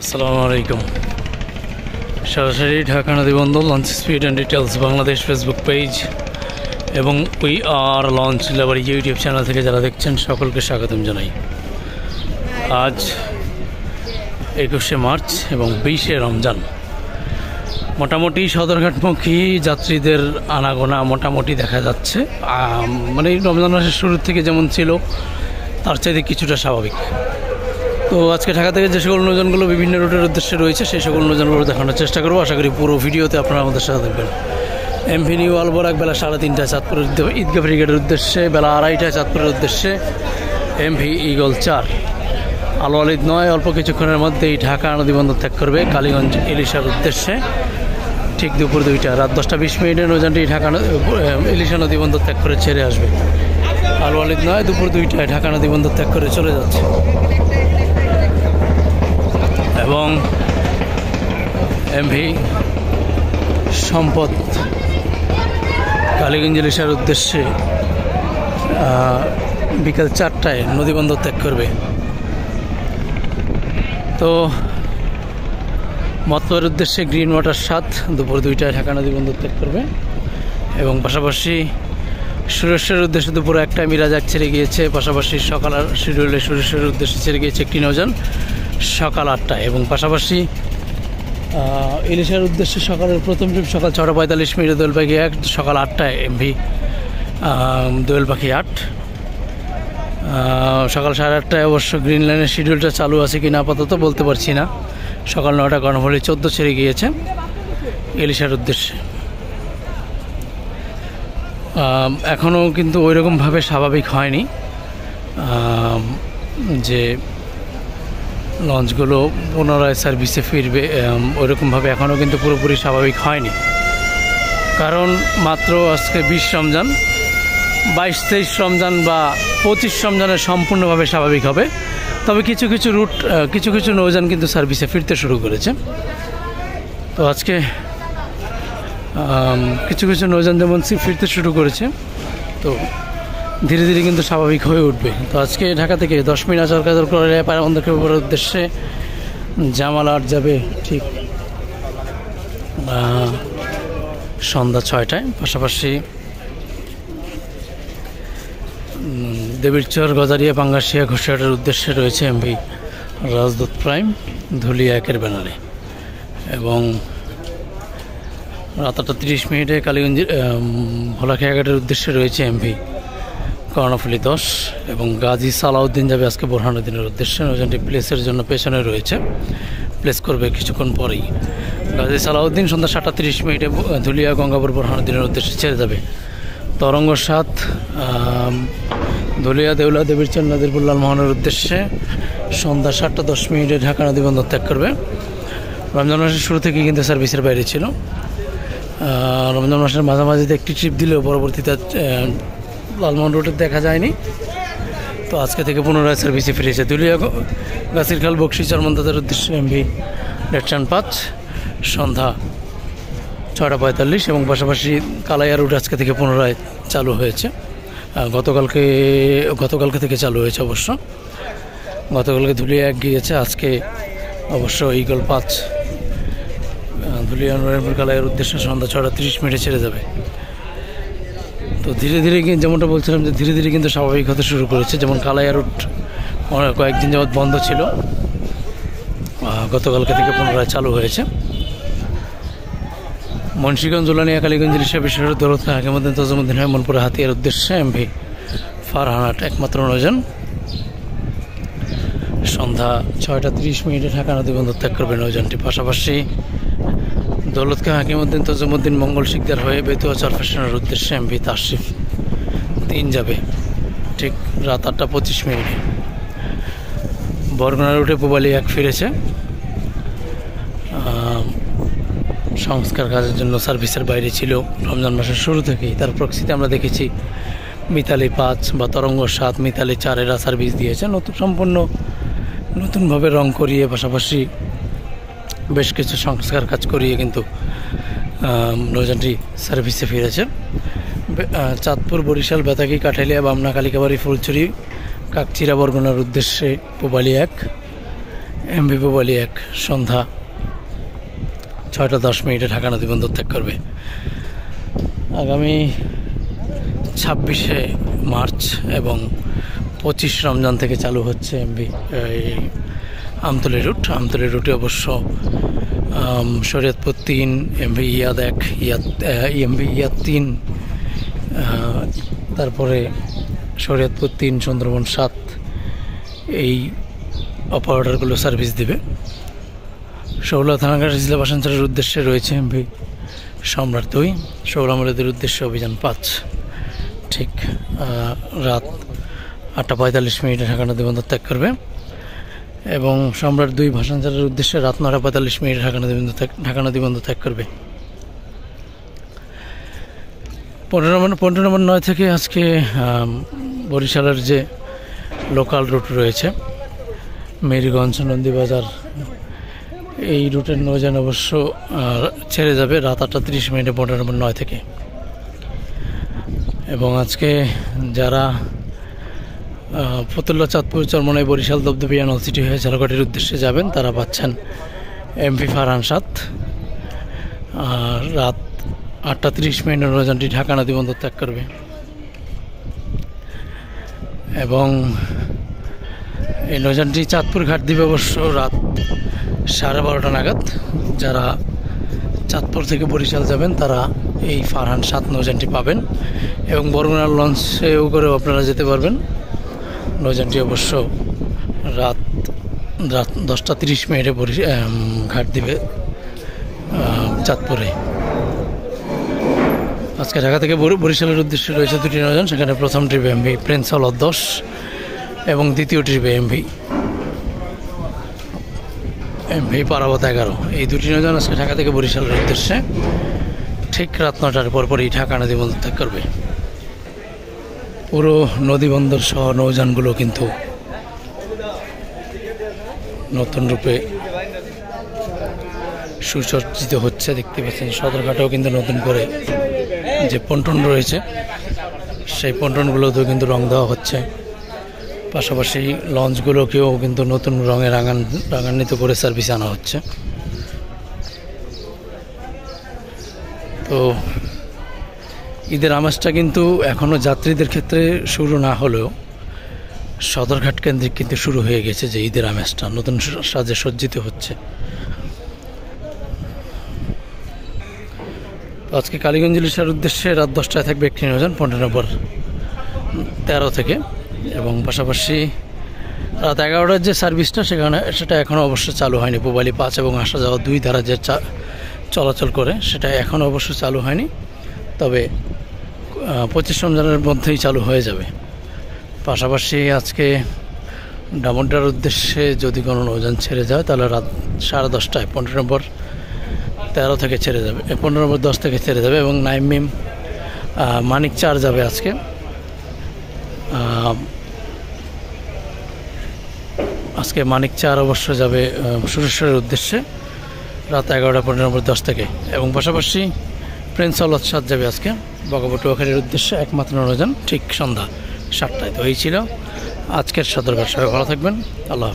আসসালামু আলাইকুম। সরাসরি ঢাকা নদীবন্দর launch speed and details Bangladesh Facebook page এবং we are launch labour YouTube channel থেকে যারা দেখছেন সকলকে স্বাগতম জানাই। আজ 21শে মার্চ এবং 20শে রমজান। মোটামুটি সদরঘাটমুখী যাত্রীদের আনাগোনা মোটামুটি দেখা যাচ্ছে, মানে রমজান মাসের শুরুর থেকে যেমন ছিল তার চাইতে কিছুটা স্বাভাবিক। তো আজকে ঢাকা থেকে যে সকল নৌযানগুলো বিভিন্ন রুটের উদ্দেশ্যে রয়েছে সেই সকল নৌযানগুলো দেখানোর চেষ্টা করবো। আশা করি পুরো ভিডিওতে আপনারা আমাদের সাথে দেখবেন। এমভি নিউ আলবরাক বেলা 3:30টায় চাঁদপুর ঈদগাহ ব্রিগেডের উদ্দেশ্যে, বেলা 2:30টায় চাঁদপুরের উদ্দেশ্যে এমভি ঈগল 4 আল ওয়ালিদ 9 অল্প কিছুক্ষণের মধ্যেই ঢাকা নদীবন্দর ত্যাগ করবে কালীগঞ্জ ইলিশার উদ্দেশ্যে। ঠিক দুপুর 2টা, রাত 10:20 নৌযানটি ঢাকা ইলিশা নদীবন্দর ত্যাগ করে ছেড়ে আসবে। আল ওয়ালিদ 9 দুপুর 2টায় ঢাকা নদীবন্দর ত্যাগ করে চলে যাচ্ছে। এবং এমভি সম্পদ কালীগঞ্জ ইলিশার উদ্দেশ্যে বিকাল 4টায় নদীবন্দর ত্যাগ করবে। তো মতলবের উদ্দেশ্যে গ্রিন ওয়াটার 7 দুপুর 2টায় ঢাকা নদীবন্দর ত্যাগ করবে। এবং পাশাপাশি সুরেশ্বরের উদ্দেশ্যে দুপুর 1টায় মিরাজাক ছেড়ে গিয়েছে। পাশাপাশি সকাল শিডিউলে সুরেশ্বরের উদ্দেশ্যে ছেড়ে গিয়েছে একটি নৌযান সকাল 8টায়। এবং পাশাপাশি ইলিশার উদ্দেশ্যে সকালের প্রথম ট্রিপ সকাল 6:45 দোয়েল পাখি 1, সকাল 8টায় এমভি দোয়েল পাখি 8। সকাল 8:30টায় অবশ্য গ্রিন লাইনের শিডিউলটা চালু আছে কি না আপাতত বলতে পারছি না। সকাল 9টা কর্ণফুলী 14 ছেড়ে গিয়েছে ইলিশার উদ্দেশ্যে। এখনও কিন্তু ওইরকমভাবে স্বাভাবিক হয়নি যে লঞ্চগুলো পুনরায় সার্ভিসে ফিরবে, ওইরকমভাবে এখনও কিন্তু পুরোপুরি স্বাভাবিক হয়নি। কারণ মাত্র আজকে 20 রমজান, 22-23 রমজান বা 25 রমজানে সম্পূর্ণভাবে স্বাভাবিক হবে। তবে কিছু কিছু রুট, কিছু কিছু নৌযান কিন্তু সার্ভিসে ফিরতে শুরু করেছে। তো আজকে কিছু কিছু নৌযান যেমন ফিরতে শুরু করেছে, তো ধীরে ধীরে কিন্তু স্বাভাবিক হয়ে উঠবে। তো আজকে ঢাকা থেকে 10 মিনিট সরকার করে পায়রাবন্দরের উদ্দেশ্যে জামাল 8 যাবে ঠিক সন্ধ্যা 6টায়। পাশাপাশি দেবীরচর, গজারিয়া, পাঙ্গাসিয়া, ঘোষিয়াটের উদ্দেশ্যে রয়েছে এমভি রাজদূত প্রাইম ধুলিয়া 1-এর ব্যানারে। এবং রাত 8:30 কালীগঞ্জ ভোলাখিয়াঘাটের উদ্দেশ্যে রয়েছে এমভি কর্ণফুলী 10। এবং গাজী সালাউদ্দিন যাবে আজকে বোরহানুদ্দিনের উদ্দেশ্যে। নৌযানটি প্লেসের জন্য পেছনে রয়েছে, প্লেস করবে কিছুক্ষণ পরেই। গাজী সালাউদ্দিন সন্ধ্যা 7:30 ধুলিয়া গঙ্গাপুর বোরহানুদ্দিনের উদ্দেশ্যে ছেড়ে যাবে। তরঙ্গ 7 ধুলিয়া দেউলা দেবীরচর নাদিরপুর লালমোহনের উদ্দেশ্যে সন্ধ্যা 7:10 ঢাকা নদীবন্দর ত্যাগ করবে। রমজান মাসের শুরু থেকে কিন্তু সার্ভিসের বাইরে ছিল। রমজান মাসের মাঝামাঝিতে একটি ট্রিপ দিলেও পরবর্তীতে লালমোহন রুটে দেখা যায়নি। তো আজকে থেকে পুনরায় সার্ভিসে ফিরেছে। ধুলিয়া গাছিরখাল বক্সি চরমন্দাদের উদ্দেশ্যে এমভি ডেটসান 5 সন্ধ্যা 6:45। এবং পাশাপাশি কালাইয়া রুট আজকে থেকে পুনরায় চালু হয়েছে। গতকালকে থেকে চালু হয়েছে অবশ্য। গতকালকে ধুলিয়া 1 গিয়েছে, আজকে অবশ্য ঈগল 5 ধুলিয়া নরেন্দ্রপুর কালাইয়ার উদ্দেশ্যে সন্ধ্যা 6:30 ছেড়ে যাবে। তো ধীরে ধীরে যেমনটা বলছিলাম যে ধীরে ধীরে কিন্তু স্বাভাবিক হতে শুরু করেছে। যেমন কালাইয়া রুট কয়েকদিন যাবৎ বন্ধ ছিল, গতকালকে থেকে পুনরায় চালু হয়েছে। মুন্সিগঞ্জ, উলানিয়া, কালীগঞ্জ, ইলিশা, বিশেষ দৌলত হাকিমউদ্দিন, তজুমউদ্দিন, হেমনপুরে হাতিয়ার উদ্দেশ্যে এমভি ফারহান একমাত্র নৌযান সন্ধ্যা 6:30 ঢাকা নদীবন্দর ত্যাগ করবে নৌযানটি। পাশাপাশি দৌলতখাঁ, হাকিমউদ্দিন, তজুমউদ্দিন, মঙ্গল শিকদার হয়ে বেতুয়া চরফেশনের উদ্দেশ্যে এমভি তাশরিফ 3 যাবে ঠিক রাত 8:25। বরগুনা রুটে পুবালি 1 ফিরেছে সংস্কার কাজের জন্য, সার্ভিসের বাইরে ছিল রমজান মাসের শুরু থেকেই। তার প্রক্সিতে আমরা দেখেছি মিতালি 5 বা তরঙ্গ 7, মিতালি 4 এরা সার্ভিস দিয়েছে সম্পূর্ণ নতুনভাবে রং করিয়ে, পাশাপাশি বেশ কিছু সংস্কার কাজ করিয়ে কিন্তু নৌযানটি সার্ভিসে ফিরেছে। চাঁদপুর, বরিশাল, বেতাগী, কাঠালিয়া, বামনা, কালিকাবাড়ি, ফুলছড়ি, কাকচিরা, বরগুনার উদ্দেশ্যে পুবালি 1 এমভি পুবালি 1 সন্ধ্যা 6:10 ঢাকা নদী বন্দর ত্যাগ করবে। আগামী 26শে মার্চ এবং 25 রমজান থেকে চালু হচ্ছে এমভি আমতলী রুট। আমতলী রুটে অবশ্য শরীয়তপুর 3, এমভি ইয়াদ 1, এমভি ইয়াদ 3, তারপরে শরীয়তপুর 3, সুন্দরবন 7 এই অপারেটরগুলো সার্ভিস দেবে। শৌলা থানাঘাট জেলা বাসাঞ্চলের উদ্দেশ্যে রয়েছে এমভি সম্রাট 2, শৌলা মূলদের উদ্দেশ্যে অভিযান 5। ঠিক রাত 8:45 ঢাকা নদী বন্দর ত্যাগ করবে এবং সম্রাট 2 ভাসানচারের উদ্দেশ্যে রাত 9:45 ঢাকা নদী বন্দর ত্যাগ করবে। 15 নম্বর 9 থেকে আজকে বরিশালের যে লোকাল রুট রয়েছে মেরিগঞ্জ, নন্দীবাজার, এই রুটের নৌযান অবশ্য ছেড়ে যাবে রাত 8:30 15 নম্বর 9 থেকে। এবং আজকে যারা ফতুল্লা, চাঁদপুর, চরমনাই, বরিশাল, দপদপিয়া, নলছিটি হয়ে ঝালকাঠির উদ্দেশ্যে যাবেন তারা পাচ্ছেন এমভি ফারহান 7। রাত 8:30 নৌযানটি ঢাকা নদী বন্দর ত্যাগ করবে এবং এই নৌযানটি চাঁদপুর ঘাট দিবে অবশ্য রাত 12:30 নাগাদ। যারা চাঁদপুর থেকে বরিশাল যাবেন তারা এই ফারহান 7 নৌযানটি পাবেন এবং বরগুনার লঞ্চেও করেও আপনারা যেতে পারবেন। নৌযানটি অবশ্য রাত 10:30 ঘাট দিবে চাঁদপুরে। আজকে ঢাকা থেকে বরিশালের উদ্দেশ্যে রয়েছে 2টি নৌযান। সেখানে প্রথম ট্রিপে এমভি প্রিন্স আওলাদ 10 এবং দ্বিতীয় ট্রিপে এমভি পারাবত 11। এই 2টি নৌযান আজকে ঢাকা থেকে বরিশালের উদ্দেশ্যে ঠিক রাত 9টার পরপরই ঢাকা নদী বন্দর ত্যাগ করবে। পুরো নদী বন্দর সহ নৌযানগুলো কিন্তু নতুন রূপে সুসজ্জিত হচ্ছে, দেখতে পাচ্ছেন। সদরঘাটেও কিন্তু নতুন করে যে পন্টন রয়েছে সেই পন্টনগুলোতেও কিন্তু রং দেওয়া হচ্ছে। পাশাপাশি লঞ্চগুলোকেও কিন্তু নতুন রঙে রাঙান্বিত করে সার্ভিসে আনা হচ্ছে। তো ঈদের আমেজটা কিন্তু এখনও যাত্রীদের ক্ষেত্রে শুরু না হলেও সদরঘাট কেন্দ্রিক কিন্তু শুরু হয়ে গেছে যে ঈদের আমেজটা নতুন সাজে সজ্জিত হচ্ছে। আজকে কালীগঞ্জ ইলিশার উদ্দেশ্যে রাত 10টায় থাকবে একটি নৌযান 15 নম্বর 13 থেকে এবং পাশাপাশি রাত 11টার যে সার্ভিসটা সেটা এখনও অবশ্য চালু হয়নি। পুবালি 5 এবং আসা যাওয়া 2 ধারা যে চলাচল করে সেটা এখনও অবশ্য চালু হয়নি, তবে 25 রমজানের মধ্যেই চালু হয়ে যাবে। পাশাপাশি আজকে ডামুড্ডার উদ্দেশ্যে যদি কোনো নৌযান ছেড়ে যায় তাহলে রাত 10:30টায় 15 নম্বর 13 থেকে ছেড়ে যাবে, 15 নম্বর 10 থেকে ছেড়ে যাবে এবং নাইমিম মানিক 4 যাবে আজকে। আজকে মানিক 4 অবশ্য যাবে সুরেশ্বরের উদ্দেশ্যে রাত 11:15 নম্বর 10 থেকে এবং পাশাপাশি প্রিন্স আওলাদ 7 যাবে আজকে বগাবটুয়াখালীর উদ্দেশ্যে একমাত্র নৌযান ঠিক সন্ধ্যা 7টায়। তো এই ছিল আজকের সদরঘাট। সবাই ভালো থাকবেন। আল্লাহ।